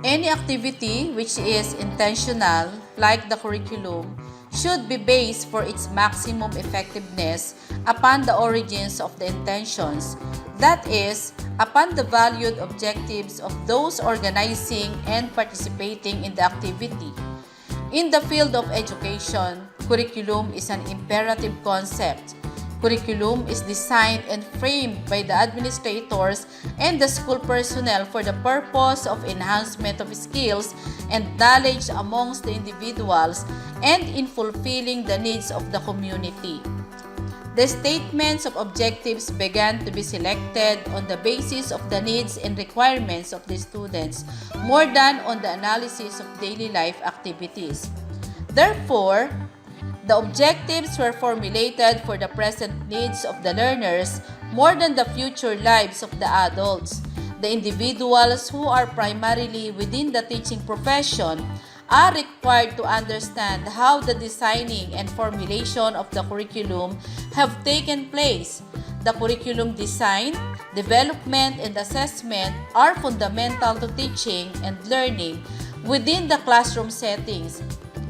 Any activity which is intentional, like the curriculum, should be based for its maximum effectiveness upon the origins of the intentions, that is, upon the valued objectives of those organizing and participating in the activity. In the field of education, curriculum is an imperative concept. Curriculum is designed and framed by the administrators and the school personnel for the purpose of enhancement of skills and knowledge amongst the individuals and in fulfilling the needs of the community. The statements of objectives began to be selected on the basis of the needs and requirements of the students more than on the analysis of daily life activities. Therefore, the objectives were formulated for the present needs of the learners more than the future lives of the adults. The individuals who are primarily within the teaching profession are required to understand how the designing and formulation of the curriculum have taken place. The curriculum design, development, and assessment are fundamental to teaching and learning within the classroom settings.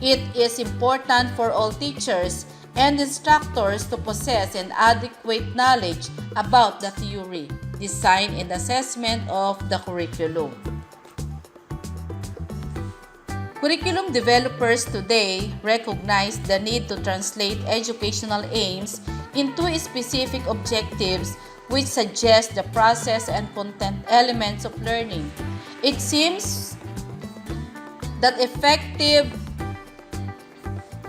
It is important for all teachers and instructors to possess an adequate knowledge about the theory, design, and assessment of the curriculum. Curriculum developers today recognize the need to translate educational aims into specific objectives which suggest the process and content elements of learning. It seems that effective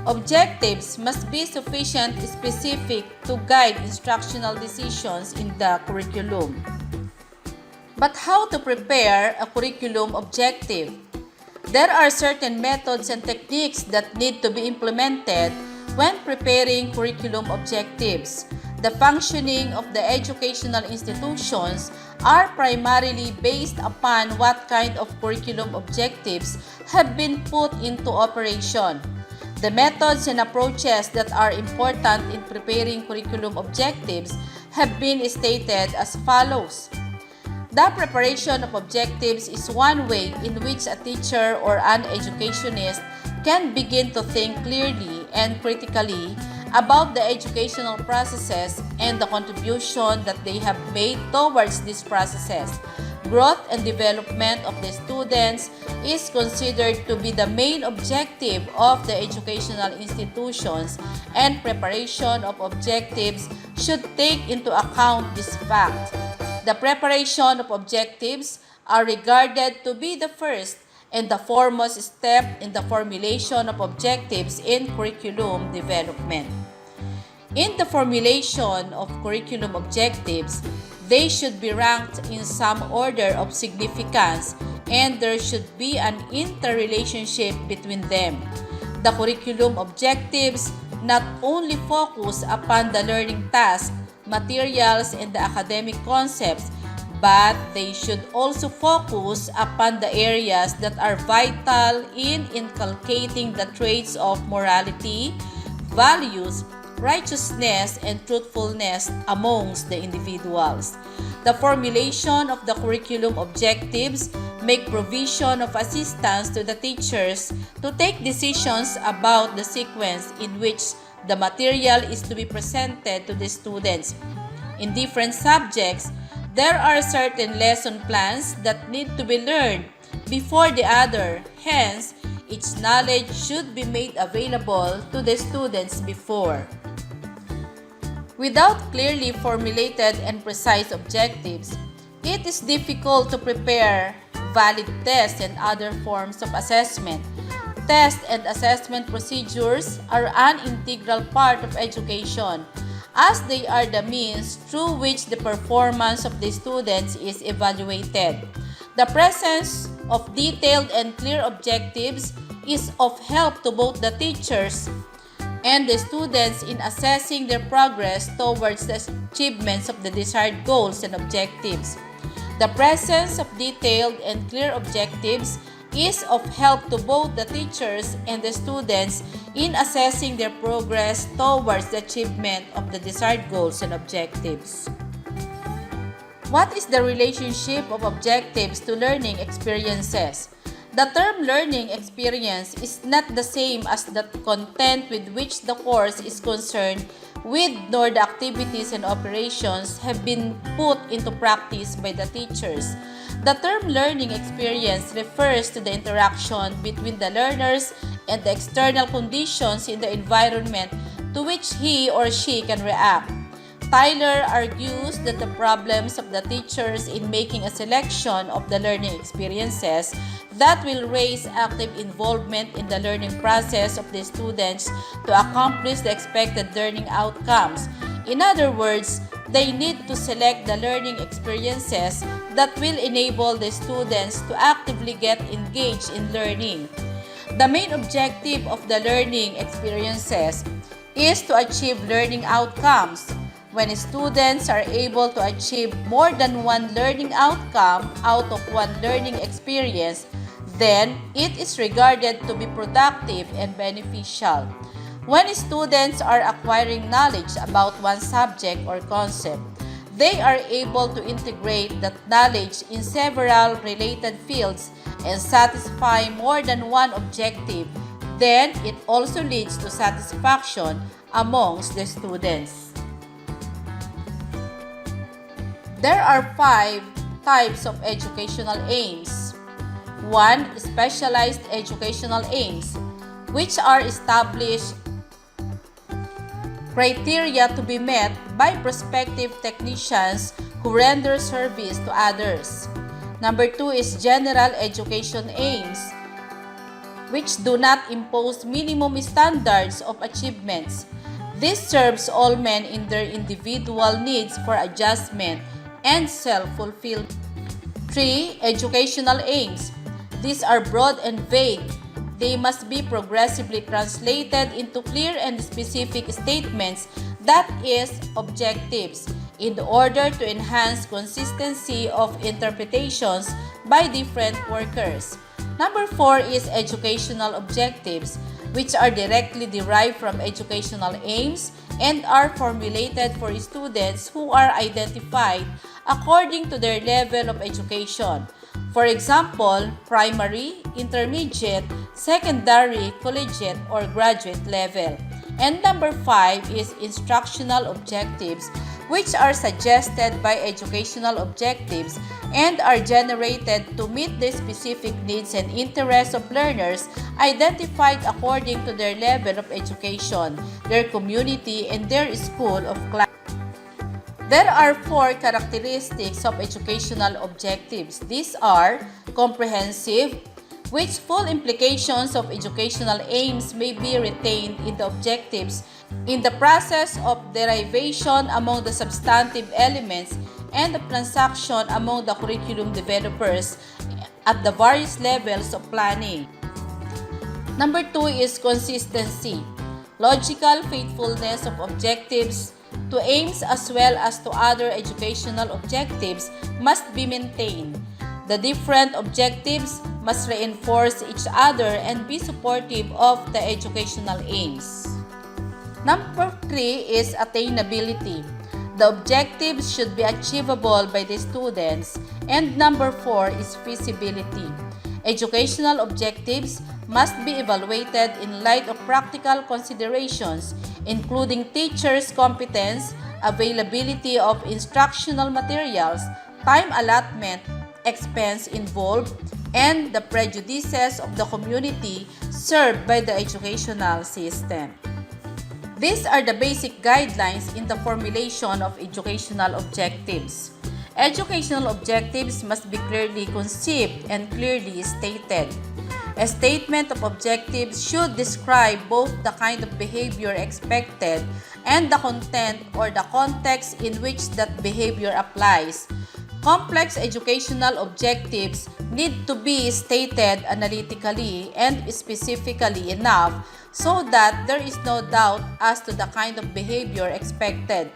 objectives must be sufficient specific to guide instructional decisions in the curriculum. But how to prepare a curriculum objective? There are certain methods and techniques that need to be implemented when preparing curriculum objectives. The functioning of the educational institutions are primarily based upon what kind of curriculum objectives have been put into operation. The methods and approaches that are important in preparing curriculum objectives have been stated as follows. The preparation of objectives is one way in which a teacher or an educationist can begin to think clearly and critically about the educational processes and the contribution that they have made towards these processes. Growth and development of the students is considered to be the main objective of the educational institutions, and preparation of objectives should take into account this fact. The preparation of objectives are regarded to be the first and the foremost step in the formulation of objectives in curriculum development. In the formulation of curriculum objectives, they should be ranked in some order of significance and there should be an interrelationship between them. The curriculum objectives not only focus upon the learning tasks, materials, and the academic concepts, but they should also focus upon the areas that are vital in inculcating the traits of morality, values, righteousness, and truthfulness amongst the individuals. The formulation of the curriculum objectives make provision of assistance to the teachers to take decisions about the sequence in which the material is to be presented to the students. In different subjects, there are certain lesson plans that need to be learned before the other. Hence, each knowledge should be made available to the students before. Without clearly formulated and precise objectives, it is difficult to prepare valid tests and other forms of assessment. Test and assessment procedures are an integral part of education, as they are the means through which the performance of the students is evaluated. The presence of detailed and clear objectives is of help to both the teachers and the students in assessing their progress towards the achievements of the desired goals and objectives. The presence of detailed and clear objectives is of help to both the teachers and the students in assessing their progress towards the achievement of the desired goals and objectives. What is the relationship of objectives to learning experiences? The term learning experience is not the same as the content with which the course is concerned with, nor the activities and operations have been put into practice by the teachers. The term learning experience refers to the interaction between the learners and the external conditions in the environment to which he or she can react. Tyler argues that the problems of the teachers in making a selection of the learning experiences that will raise active involvement in the learning process of the students to accomplish the expected learning outcomes. In other words, they need to select the learning experiences that will enable the students to actively get engaged in learning. The main objective of the learning experiences is to achieve learning outcomes. When students are able to achieve more than one learning outcome out of one learning experience, then it is regarded to be productive and beneficial. When students are acquiring knowledge about one subject or concept, they are able to integrate that knowledge in several related fields and satisfy more than one objective. Then it also leads to satisfaction amongst the students. There are 5 types of educational aims. 1. Specialized educational aims, which are established criteria to be met by prospective technicians who render service to others. Number 2 is general education aims, which do not impose minimum standards of achievements. This serves all men in their individual needs for adjustment and self-fulfillment. 3. Educational aims. These are broad and vague. They must be progressively translated into clear and specific statements, that is, objectives, in order to enhance consistency of interpretations by different workers. Number 4 is educational objectives, which are directly derived from educational aims and are formulated for students who are identified according to their level of education. For example, primary, intermediate, secondary, collegiate, or graduate level. And number 5 is instructional objectives, which are suggested by educational objectives and are generated to meet the specific needs and interests of learners identified according to their level of education, their community, and their school of class. There are 4 characteristics of educational objectives. These are comprehensive, which full implications of educational aims may be retained in the objectives in the process of derivation among the substantive elements and the transaction among the curriculum developers at the various levels of planning. Number 2 is consistency. Logical faithfulness of objectives to aims as well as to other educational objectives must be maintained. The different objectives must reinforce each other and be supportive of the educational aims. Number 3 is attainability. The objectives should be achievable by the students. And number 4 is feasibility. Educational objectives must be evaluated in light of practical considerations, including teachers' competence, availability of instructional materials, time allotment, expense involved, and the prejudices of the community served by the educational system. These are the basic guidelines in the formulation of educational objectives. Educational objectives must be clearly conceived and clearly stated. A statement of objectives should describe both the kind of behavior expected and the content or the context in which that behavior applies. Complex educational objectives need to be stated analytically and specifically enough so that there is no doubt as to the kind of behavior expected.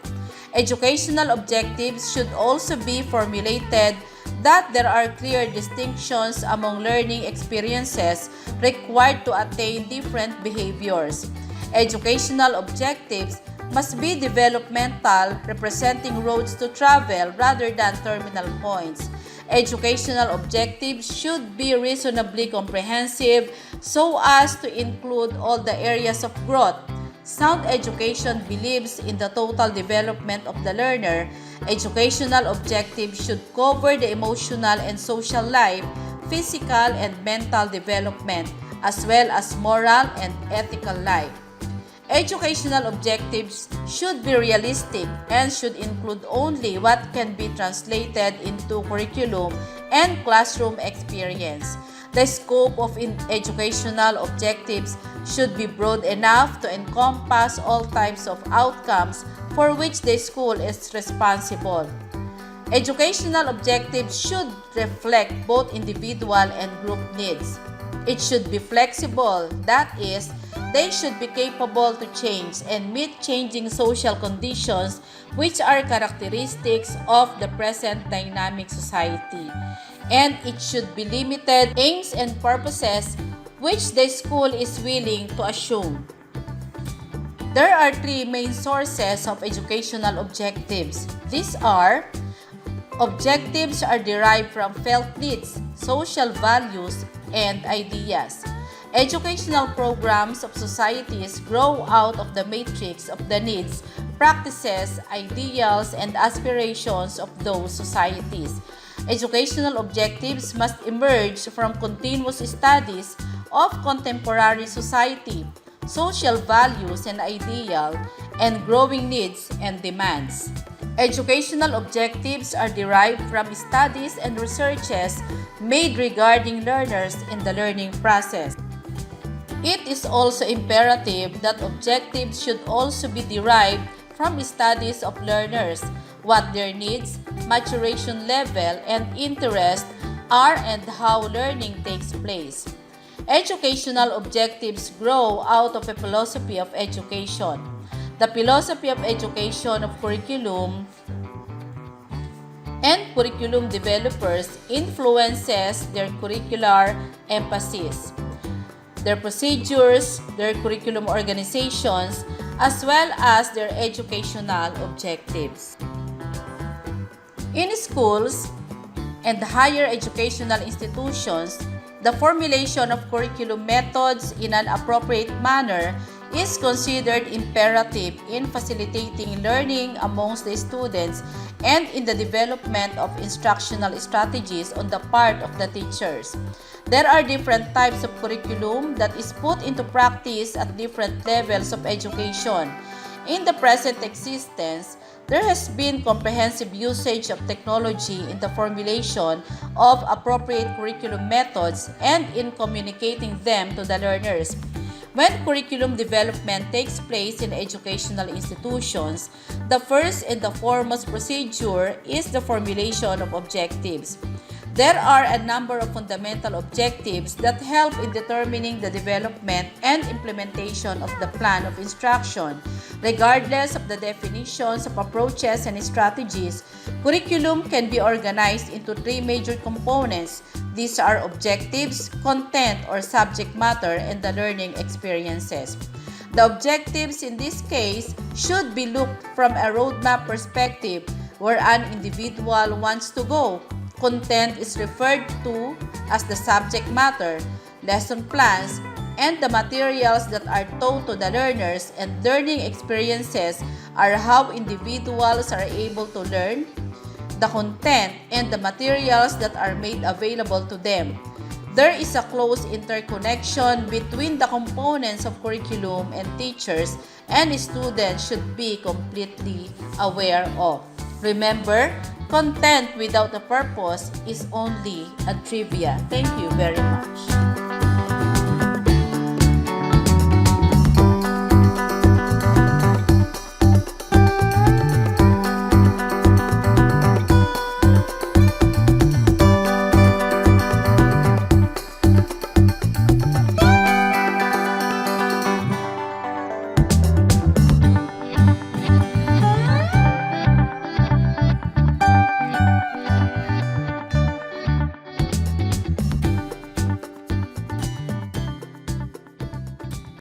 Educational objectives should also be formulated that there are clear distinctions among learning experiences required to attain different behaviors. Educational objectives must be developmental, representing roads to travel rather than terminal points. Educational objectives should be reasonably comprehensive so as to include all the areas of growth. Sound education believes in the total development of the learner. Educational objectives should cover the emotional and social life, physical and mental development, as well as moral and ethical life. Educational objectives should be realistic and should include only what can be translated into curriculum and classroom experience. The scope of educational objectives should be broad enough to encompass all types of outcomes for which the school is responsible. Educational objectives should reflect both individual and group needs. It should be flexible, that is, they should be capable to change and meet changing social conditions which are characteristics of the present dynamic society. And it should be limited aims and purposes which the school is willing to assume. There are three main sources of educational objectives. These are: objectives are derived from felt needs, social values, and ideas. Educational programs of societies grow out of the matrix of the needs, practices, ideals, and aspirations of those societies. Educational objectives must emerge from continuous studies of contemporary society, social values and ideal, and growing needs and demands. Educational objectives are derived from studies and researches made regarding learners in the learning process. It is also imperative that objectives should also be derived from studies of learners, what their needs, maturation level, and interest are and how learning takes place. Educational objectives grow out of a philosophy of education. The philosophy of education of curriculum and curriculum developers influences their curricular emphasis, their procedures, their curriculum organizations, as well as their educational objectives. In schools and higher educational institutions, the formulation of curriculum methods in an appropriate manner is considered imperative in facilitating learning amongst the students and in the development of instructional strategies on the part of the teachers. There are different types of curriculum that is put into practice at different levels of education. In the present existence, there has been comprehensive usage of technology in the formulation of appropriate curriculum methods and in communicating them to the learners. When curriculum development takes place in educational institutions, the first and the foremost procedure is the formulation of objectives. There are a number of fundamental objectives that help in determining the development and implementation of the plan of instruction. Regardless of the definitions of approaches and strategies, curriculum can be organized into three major components. These are objectives, content or subject matter, and the learning experiences. The objectives in this case should be looked from a roadmap perspective where an individual wants to go. Content is referred to as the subject matter, lesson plans, and the materials that are taught to the learners, and learning experiences are how individuals are able to learn, the content, and the materials that are made available to them. There is a close interconnection between the components of curriculum, and teachers and students should be completely aware of. Remember, content without a purpose is only a trivia. Thank you very much.